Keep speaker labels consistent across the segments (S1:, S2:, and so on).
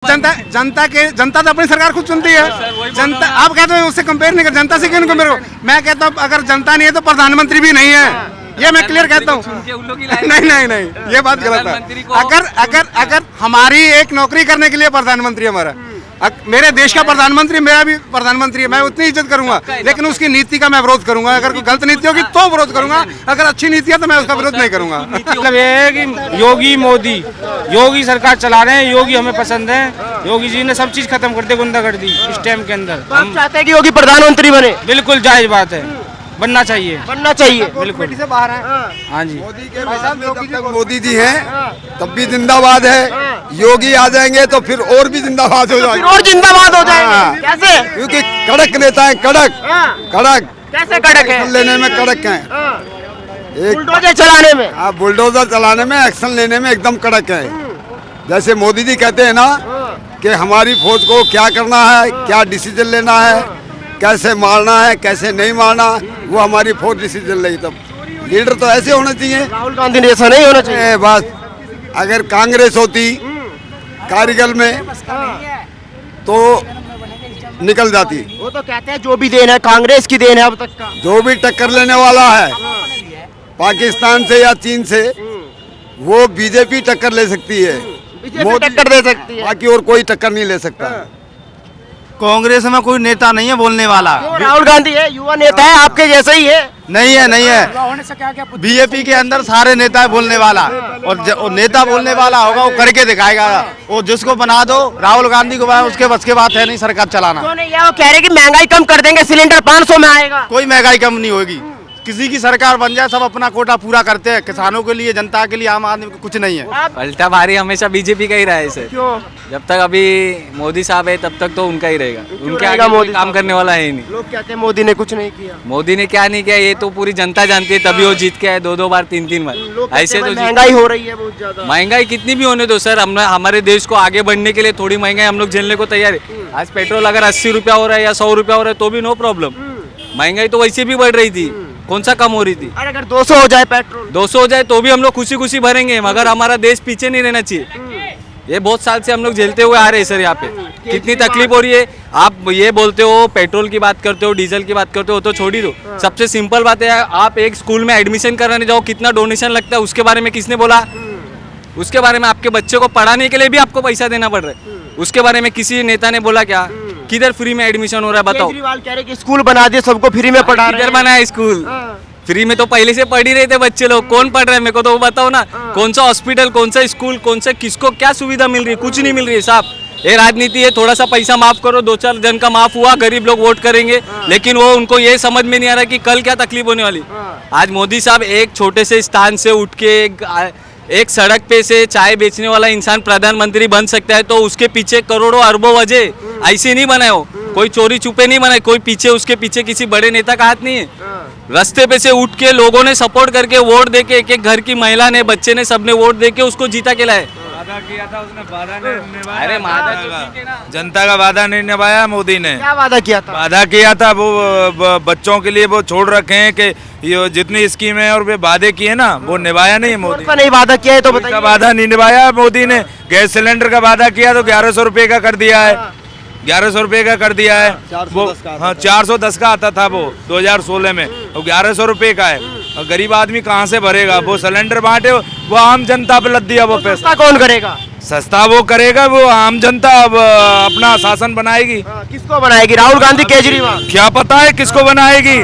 S1: जनता तो अपनी सरकार खुद चुनती है। जनता आप कहते हो उससे कंपेयर नहीं कर, जनता से क्यों कंपेयर करो? मैं कहता हूँ अगर जनता नहीं है तो प्रधानमंत्री भी नहीं है, ये मैं क्लियर कहता हूँ। नहीं, ये बात गलत है। अगर हमारी एक नौकरी करने के लिए प्रधानमंत्री हमारा, मेरे देश का प्रधानमंत्री मेरा भी प्रधानमंत्री है, मैं उतनी इज्जत करूंगा, लेकिन उसकी नीति का मैं विरोध करूंगा। अगर कोई गलत नीति होगी तो विरोध करूंगा, अगर अच्छी नीति है तो मैं उसका विरोध नहीं करूंगा।
S2: मतलब ये है कि योगी सरकार चला रहे हैं, योगी हमें पसंद है। योगी जी ने सब चीज खत्म कर दी, गुंडागर्दी इस टाइम के अंदर।
S3: हम चाहते हैं कि योगी प्रधानमंत्री बने।
S2: बिल्कुल जायज बात है, बनना चाहिए
S3: बिल्कुल
S1: से बाहर है।
S2: हाँ जी,
S4: मोदी के बाद में जब तक मोदी जी हैं तब भी जिंदाबाद है। योगी आ जाएंगे तो फिर और भी जिंदाबाद हो जाएंगे,
S3: और जिंदाबाद हो जाएंगे। कैसे?
S4: क्योंकि कड़क नेता है, कड़क।
S3: कैसे कड़क है?
S4: एक्शन लेने में कड़क है, एक
S3: बुलडोजर चलाने में।
S4: आप बुलडोजर चलाने में, एक्शन लेने में एकदम कड़क है। जैसे मोदी जी कहते हैं ना कि हमारी फौज को क्या करना है, क्या डिसीजन लेना है, कैसे मारना है, कैसे नहीं मारना, वो हमारी फौज डिसीजन लेगी। तब लीडर तो ऐसे होना चाहिए।
S3: राहुल गांधी ने ऐसा नहीं होना चाहिए।
S4: बस अगर कांग्रेस होती कारगिल में तो निकल जाती।
S3: वो तो कहते हैं जो भी देन है कांग्रेस की देन है अब तक का।
S4: जो भी टक्कर लेने वाला है पाकिस्तान से या चीन से, वो बीजेपी टक्कर ले सकती है,
S3: बीजेपी टक्कर दे सकती है,
S4: बाकी और कोई टक्कर नहीं ले सकता।
S2: कांग्रेस में कोई नेता नहीं है बोलने वाला।
S3: राहुल गांधी है, युवा नेता है, आपके जैसे ही है।
S2: नहीं है। बीजेपी के अंदर सारे नेता है बोलने वाला, और नेता बोलने वाला होगा वो करके दिखाएगा। वो जिसको बना दो, राहुल गांधी को बनाओ, उसके बस के बात है नहीं सरकार चलाना।
S3: तो नहीं, वो कह रहे कि महंगाई कम कर देंगे, सिलेंडर 500 में आएगा।
S2: कोई महंगाई कम नहीं होगी, किसी की सरकार बन जाए सब अपना कोटा पूरा करते हैं। किसानों के लिए, जनता के लिए, आम आदमी को कुछ नहीं है।
S5: पलटा भारी हमेशा बीजेपी का ही रहा है सर।
S3: क्यों?
S5: जब तक अभी मोदी साहब है तब तक तो उनका ही रहेगा, उनके
S3: रहेगा
S5: आगे
S3: मोदी
S5: कोई काम
S3: साहब?
S5: करने वाला है ही नहीं।
S3: लोग कहते हैं मोदी ने कुछ नहीं किया।
S5: मोदी ने क्या नहीं किया ये तो पूरी जनता जानती है, तभी वो जीत के आए 2-2 बार 3-3
S3: लोग
S5: बार।
S3: कहते
S5: ऐसे
S3: हैं
S5: तो
S3: महंगाई हो रही है बहुत ज्यादा।
S5: महंगाई कितनी भी होने दो सर, हमारे देश को आगे बढ़ने के लिए थोड़ी महंगाई हम लोग झेलने को तैयार है। आज पेट्रोल अगर 80 रुपया हो रहा है या 100 रुपया हो रहा है तो भी नो प्रॉब्लम। महंगाई तो वैसे भी बढ़ रही थी, कौन सा कम हो रही थी?
S3: अरे अगर 200 हो जाए पेट्रोल,
S5: 200 हो जाए तो भी हम लोग खुशी खुशी भरेंगे, मगर हमारा देश पीछे नहीं रहना चाहिए। ये बहुत साल से हम लोग झेलते हुए आ रहे हैं सर। यहाँ पे कितनी तकलीफ हो रही है। आप ये बोलते हो, पेट्रोल की बात करते हो, डीजल की बात करते हो, तो छोड़ ही दो। सबसे सिंपल बात है, आप एक स्कूल में एडमिशन कराने जाओ, कितना डोनेशन लगता है, उसके बारे में किसने बोला? उसके बारे में आपके बच्चे को पढ़ाने के लिए भी आपको पैसा देना पड़ रहा है, उसके बारे में किसी नेता ने बोला क्या? किधर फ्री में एडमिशन हो रहा है बताओ?
S3: केजरीवाल कह रहे कि स्कूल बना दिए, सबको फ्री में पढ़ा रहे
S5: किधर
S3: हैं।
S5: बना है स्कूल? फ्री में तो पहले से पढ़ ही रहे थे बच्चे लोग। कौन पढ़ रहा है मेरे को तो वो बताओ ना। कौन सा हॉस्पिटल, कौन सा स्कूल, कौन सा किसको क्या सुविधा मिल रही है? कुछ नहीं मिल रही है साहब। ये राजनीति है, थोड़ा सा पैसा माफ करो, 2-4 जन का माफ हुआ, गरीब लोग वोट करेंगे, लेकिन वो उनको ये समझ में नहीं आ रहा कि कल क्या तकलीफ होने वाली। आज मोदी साहब एक छोटे से स्थान से उठ के एक सड़क पे से चाय बेचने वाला इंसान प्रधानमंत्री बन सकता है, तो उसके पीछे करोड़ों अरबों वजह ऐसे नहीं बनाए हो। कोई चोरी छुपे नहीं बनाए, कोई पीछे उसके पीछे किसी बड़े नेता का हाथ नहीं है। रास्ते पे से उठ के लोगों ने सपोर्ट करके वोट देके, एक घर की महिला ने, बच्चे ने, सबने वोट देके उसको जीता के लाए।
S6: वादा किया था उसने, वादा नहीं निभाया।
S5: अरे वादा तो ठीक है ना।
S6: जनता का वादा नहीं निभाया मोदी ने।
S3: क्या वादा किया था?
S6: वादा किया था वो बच्चों के लिए वो छोड़ रखे हैं कि ये जितनी स्कीमें और वे वादे किए ना वो निभाया नहीं है मोदी।
S3: कौन सा नहीं वादा किया है तो
S6: उसका
S3: बताइए।
S6: वादा नहीं निभाया मोदी ने। गैस सिलेंडर का वादा किया तो 1100 रुपये का कर दिया है, 1100 रुपये का कर दिया है वो। हाँ 410 का आता था वो 2016 में, वो 1100 रुपये का है। और गरीब आदमी कहाँ से भरेगा? वो सिलेंडर बांटे, वो आम जनता पे लद दिया वो पैसा।
S3: कौन करेगा?
S6: सस्ता वो करेगा, वो आम जनता अब अपना शासन बनाएगी।
S3: किसको बनाएगी? राहुल गांधी, केजरीवाल?
S6: क्या पता है किसको बनाएगी,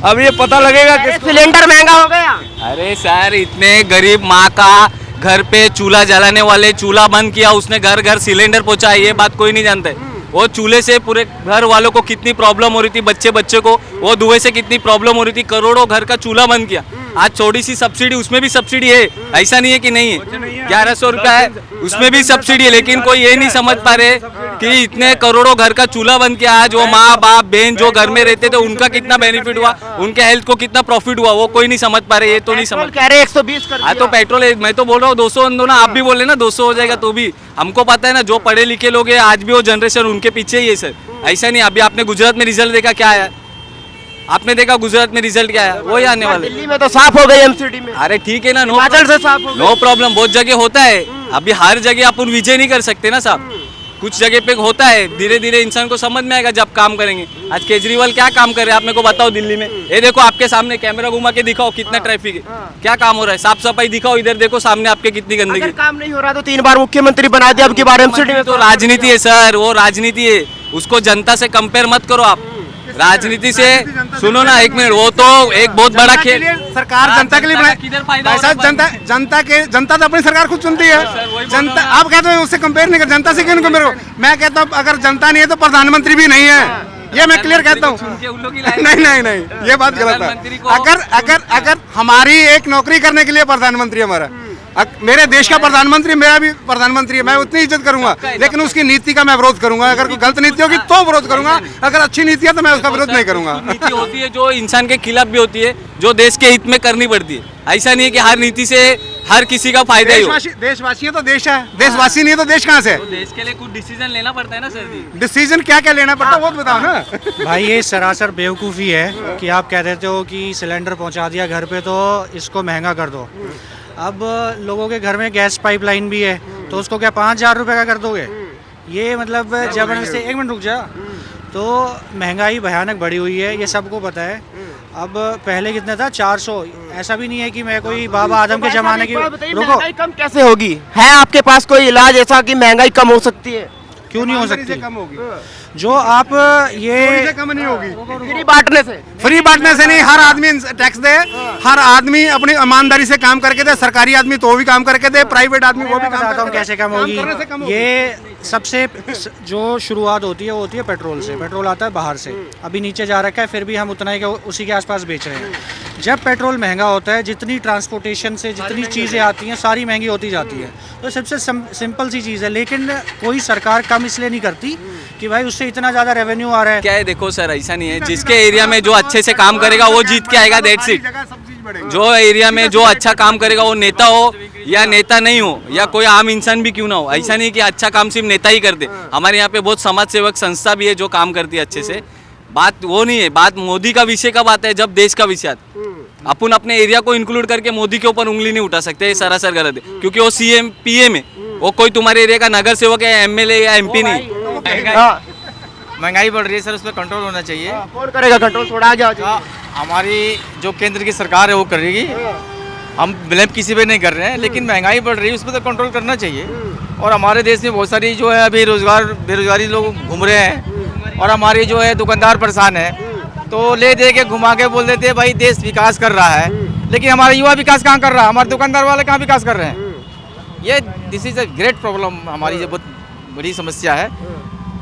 S6: अब ये पता लगेगा।
S3: सिलेंडर महंगा हो गया।
S5: अरे सर, इतने गरीब माँ का घर पे चूल्हा जलाने वाले चूल्हा बंद किया, उसने घर घर सिलेंडर पहुंचाया, ये बात कोई नहीं जानता है। वो चूल्हे से पूरे घर वालों को कितनी प्रॉब्लम हो रही थी, बच्चे को वो धुएं से कितनी प्रॉब्लम हो रही थी, करोड़ों घर का चूल्हा बंद किया। आज थोड़ी सी सब्सिडी, उसमें भी सब्सिडी है, ऐसा नहीं है कि नहीं है। 1100 रुपया है, उसमें भी सब्सिडी है, लेकिन कोई ये नहीं समझ पा रहे कि इतने करोड़ों घर का चूल्हा बंद किया। आज वो माँ बाप बहन जो घर में रहते थे उनका कितना बेनिफिट हुआ, उनके हेल्थ को कितना प्रॉफिट हुआ, वो कोई नहीं समझ पा रहे। ये तो नहीं समझ
S3: कह रहे 120 कर दिया।
S5: हाँ तो पेट्रोल, मैं तो बोल रहा हूँ 200 दो ना, आप भी बोल रहे ना 200 हो जाएगा, तो भी हमको पता है ना, जो पढ़े लिखे लोग हैं आज भी वो जनरेशन उनके पीछे ही है सर। ऐसा नहीं, अभी आपने गुजरात में रिजल्ट देखा क्या आया? आपने देखा गुजरात में रिजल्ट क्या आया? वही आने वाला।
S3: दिल्ली में तो साफ हो गई, एमसीडी में।
S5: अरे ठीक है ना,
S3: हिमाचल से साफ हो गई।
S5: नो प्रॉब्लम, बहुत जगह होता है। अभी हर जगह अपन विजय नहीं कर सकते ना साहब। कुछ जगह पे होता है, धीरे धीरे इंसान को समझ में आएगा जब काम करेंगे। आज केजरीवाल क्या काम कर रहे हैं आप मेरे को बताओ दिल्ली में। ये देखो आपके सामने कैमरा घुमा के दिखाओ कितना ट्रैफिक है, क्या काम हो रहा है, साफ सफाई दिखाओ, इधर देखो सामने आपके कितनी गंदगी
S3: अगर
S5: है।
S3: काम नहीं हो रहा तो 3 बार मुख्यमंत्री बना दिया, अब की बार एमसीडी में
S5: तो राजनीति है सर, वो राजनीति है, उसको जनता से कंपेयर मत करो आप। राजनीति से सुनो ना एक मिनट, वो तो एक बहुत बड़ा खेल,
S1: सरकार जनता के लिए बनाई।
S5: किधर फायदा
S1: भाई साहब,
S5: हो रहा है?
S1: जनता तो अपनी सरकार खुद चुनती है।
S5: सर, वही बोल
S1: जनता,
S5: रहा हूँ।
S1: आप कहते हो उससे कंपेयर नहीं कर, जनता से क्यों कंपेयर करो? मैं कहता हूँ अगर जनता नहीं है तो प्रधानमंत्री भी नहीं है, ये मैं क्लियर कहता हूँ।
S5: चुन के उन लोग ही लाए।
S1: नहीं, ये बात गलत है।
S5: प्रधानमंत्री को-
S1: अगर हमारी एक नौकरी करने के लिए प्रधानमंत्री हमारा, मेरे देश का प्रधानमंत्री मेरा भी प्रधानमंत्री है, मैं उतनी इज्जत करूंगा, लेकिन उसकी नीति का मैं विरोध करूंगा। अगर कोई गलत नीति होगी तो विरोध करूंगा, अगर अच्छी नीति है तो मैं उसका विरोध नहीं करूंगा।
S5: नीति होती है जो इंसान के खिलाफ भी होती है, जो देश के हित में करनी पड़ती है। ऐसा नहीं है कि हर नीति से हर किसी का फायदा ही हो।
S1: देशवासी है तो देश है, देशवासी नहीं है तो देश कहाँ से है?
S5: तो देश के लिए कुछ डिसीजन लेना पड़ता है ना सर जी।
S1: डिसीजन क्या क्या लेना पड़ता है वो तो बताओ ना।
S7: भाई ये सरासर बेवकूफ़ी है कि आप कह देते हो कि सिलेंडर पहुंचा दिया घर पे तो इसको महंगा कर दो। अब लोगों के घर में गैस पाइपलाइन भी है तो उसको क्या 5,000 रुपये का कर दोगे? ये मतलब जबरदस्ती। एक मिनट रुक जा। तो महंगाई भयानक बढ़ी हुई है, ये सबको पता है। अब पहले कितना था? 400। ऐसा भी नहीं है कि मैं कोई बाबा आदम के ज़माने की। रुको,
S3: महंगाई कम कैसे होगी? है आपके पास कोई इलाज ऐसा कि महंगाई कम हो सकती है?
S7: क्यों नहीं हो सकती?
S1: कम होगी,
S7: जो आप ये
S1: कम नहीं होगी।
S3: फ्री बांटने से?
S1: फ्री बांटने से नहीं, हर आदमी टैक्स दे, हर आदमी अपनी ईमानदारी से काम करके दे। सरकारी आदमी तो वो भी काम करके दे, प्राइवेट आदमी वो भी काम
S7: बताता हूँ
S1: करके
S7: कैसे कम
S1: काम करने से कम
S7: होगी।
S1: होगी।
S7: ये सबसे जो शुरुआत होती है वो होती है पेट्रोल से। पेट्रोल आता है बाहर से, अभी नीचे जा रखा है, फिर भी हम उतना ही उसी के आसपास बेच रहे हैं। जब पेट्रोल महंगा होता है, जितनी ट्रांसपोर्टेशन से जितनी चीज़ें आती हैं सारी महंगी होती जाती है। तो सबसे सिंपल सी चीज़ है, लेकिन कोई सरकार कम इसलिए नहीं करती कि भाई उससे इतना ज़्यादा रेवेन्यू आ रहा है।
S5: क्या है देखो सर, ऐसा नहीं है, जिसके एरिया में जो अच्छे से काम करेगा वो जीत के आएगा, दैट्स इट। जो एरिया में जो अच्छा काम करेगा वो नेता हो या नेता नहीं हो या कोई आम इंसान भी क्यों ना हो, ऐसा नहीं कि अच्छा काम सिर्फ नेता ही करते। हमारे यहाँ पे बहुत समाज सेवक संस्था भी है जो काम करती है अच्छे से। बात वो नहीं है, बात मोदी का विषय कब आता है? जब देश का विषय आता है। अपन अपने एरिया को इंक्लूड करके मोदी के ऊपर उंगली नहीं उठा सकते, ये सरासर गलत है, क्योंकि वो सीएम पीएम है, वो कोई तुम्हारे एरिया का नगर सेवक है, एमएलए या एमपी नहीं।
S8: महंगाई बढ़ रही है सर, उस पर कंट्रोल होना चाहिए।
S3: कौन करेगा कंट्रोल? थोड़ा आगे आ जाओ।
S8: हमारी जो केंद्र की सरकार है वो करेगी, हम ब्लेम किसी पे नहीं कर रहे हैं, लेकिन महंगाई बढ़ रही है उस पर तो कंट्रोल करना चाहिए। और हमारे देश में बहुत सारी जो है अभी बेरोजगारी लोग घूम रहे हैं और हमारे जो है दुकानदार परेशान है, तो ले दे के घुमा के बोल देते हैं भाई देश विकास कर रहा है, लेकिन हमारा युवा विकास कहाँ कर रहा है? हमारे दुकानदार वाले कहाँ विकास कर रहे हैं? ये this is a great problem, हमारी जो बहुत बड़ी समस्या है।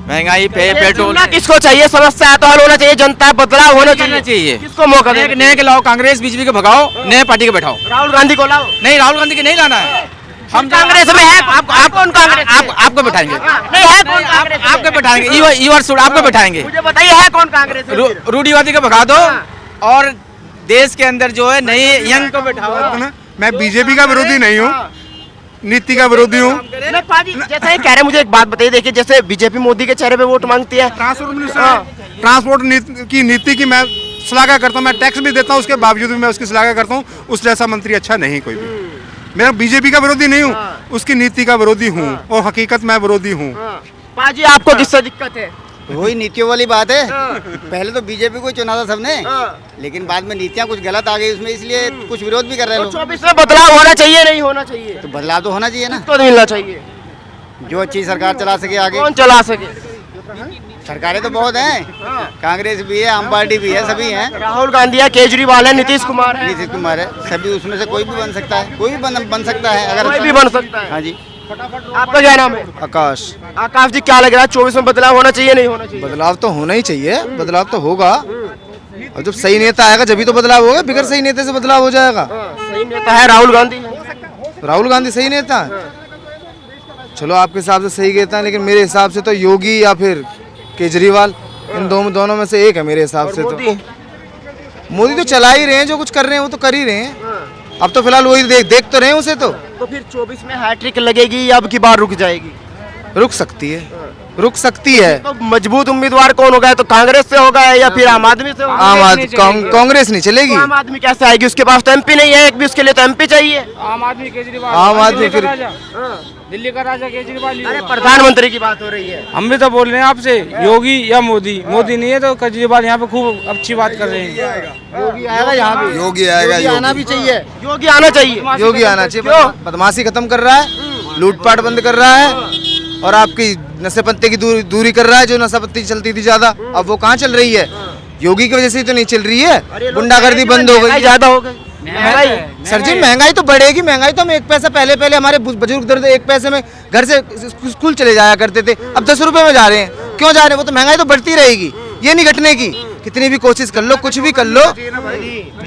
S8: महंगाई पे पेट्रोल
S3: चुनना किसको चाहिए? समस्या तो हल होना चाहिए, जनता बदलाव होना चाहिए। किसको मौका
S8: नए
S3: देना?
S8: नए के लाओ, कांग्रेस बीजेपी को भगाओ, नए पार्टी को बैठाओ।
S3: राहुल गांधी को लाओ।
S8: नहीं, राहुल गांधी को नहीं लाना है।
S3: हम कांग्रेस में है। आप कौन कांग्रेस?
S8: आपको बैठाएंगे,
S3: नहीं है कौन कांग्रेस?
S8: आपको बैठाएंगे, यू आर शुड, आपको बैठाएंगे।
S3: मुझे बताइए है कौन कांग्रेस में?
S8: रूढ़िवादी को भगा दो और देश के अंदर जो है नई यंग को बैठाओ।
S1: मैं बीजेपी का विरोधी नहीं हूँ, नीति का विरोधी हूँ।
S3: नहीं पाजी, जैसे ये कह रहे हैं, मुझे एक बात बताइए। देखिए जैसे बीजेपी मोदी के चेहरे पे वोट मांगती है।
S1: ट्रांसपोर्ट की नीति की मैं श्लाघा करता हूँ, मैं टैक्स भी देता हूँ, उसके बावजूद भी मैं उसकी श्लाघा करता हूँ। उस जैसा मंत्री अच्छा नहीं कोई भी। मैं बीजेपी का विरोधी नहीं हूँ, उसकी नीति का विरोधी हूँ और हकीकत मैं विरोधी हूँ।
S3: पाजी आपको किससे दिक्कत है?
S9: वही नीतियों वाली बात है। पहले तो बीजेपी को ही चुना था सबने, लेकिन बाद में नीतियाँ कुछ गलत आ गई उसमें, इसलिए कुछ विरोध भी कर रहे हैं लोग।
S3: 24 में बदलाव होना चाहिए, नहीं होना चाहिए?
S9: तो बदलाव तो होना चाहिए ना,
S3: तो मिलना चाहिए।
S9: जो अच्छी सरकार चला सके आगे।
S3: कौन चला सके?
S9: सरकारें तो बहुत हैं, कांग्रेस भी है, आम पार्टी भी है, सभी हैं।
S3: राहुल गांधी है, केजरीवाल है, नीतीश कुमार है।
S9: नीतीश कुमार है, सभी उसमें से कोई भी बन सकता है, कोई भी बन सकता है अगर
S3: कोई भी बन सकता है।
S9: हाँ जी।
S3: आपका क्या नाम है?
S9: आकाश।
S3: आकाश जी, क्या लग रहा है 24 में बदलाव होना चाहिए, नहीं होना चाहिए?
S2: बदलाव तो होना ही चाहिए, बदलाव तो होगा। और जब सही नेता आएगा जब भी तो बदलाव होगा, बिगड़ सही नेता से बदलाव हो जाएगा।
S3: सही नेता है राहुल गांधी।
S2: राहुल गांधी सही नेता है, चलो आपके हिसाब से सही नेता है, लेकिन मेरे हिसाब से तो योगी या फिर केजरीवाल, इन दोनों में से एक है मेरे हिसाब से। तो मोदी तो चला ही रहे हैं, जो कुछ कर रहे हैं वो तो कर ही रहे हैं। अब तो फिलहाल वही देख तो रहे हैं उसे। तो
S3: फिर 24 में हैट्रिक लगेगी या अब की बार रुक जाएगी?
S2: रुक सकती है, रुक सकती है।
S3: तो मजबूत उम्मीदवार कौन होगा? तो कांग्रेस से होगा या फिर आम आदमी से होगा?
S2: आम आदमी, कांग्रेस नहीं चलेगी।
S3: तो आम आदमी कैसे आएगी? उसके पास तो एमपी नहीं है एक भी, उसके लिए तो एमपी चाहिए।
S2: आम आदमी फिर
S7: दिल्ली का राजा केजरीवाल ही
S3: अरे
S7: होगा।
S3: प्रधानमंत्री की बात हो रही है।
S7: हम भी तो बोल रहे हैं आपसे, योगी या मोदी। मोदी नहीं है तो केजरीवाल यहाँ पे खूब अच्छी बात कर रहे हैं।
S3: योगी आएगा यहाँ पे,
S4: योगी आएगा,
S3: योगी आना
S4: योगी।
S3: भी चाहिए, योगी आना चाहिए।
S2: योगी आना चाहिए। बदमाशी खत्म कर रहा है, लूटपाट बंद कर रहा है, और आपकी नशे पत्ते की दूरी कर रहा है। जो नशा पत्ती चलती थी ज्यादा, अब वो कहाँ चल रही है? योगी की वजह से ही तो नहीं चल रही है। गुंडागर्दी बंद हो गई,
S3: ज्यादा हो गई।
S2: महंगाई। सर जी महंगाई तो बढ़ेगी। महंगाई तो हम 1 पैसा पहले हमारे बुजुर्ग दर्द 1 पैसे में घर से स्कूल चले जाया करते थे, अब 10 रुपए में जा रहे हैं। क्यों जा रहे हैं? वो तो महंगाई तो बढ़ती रहेगी, ये नहीं घटने की। कितनी भी कोशिश कर लो, कुछ भी कर लो,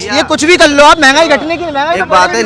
S2: ये कुछ भी कर लो, आप महंगाई घटने की। महंगाई
S3: एक बात है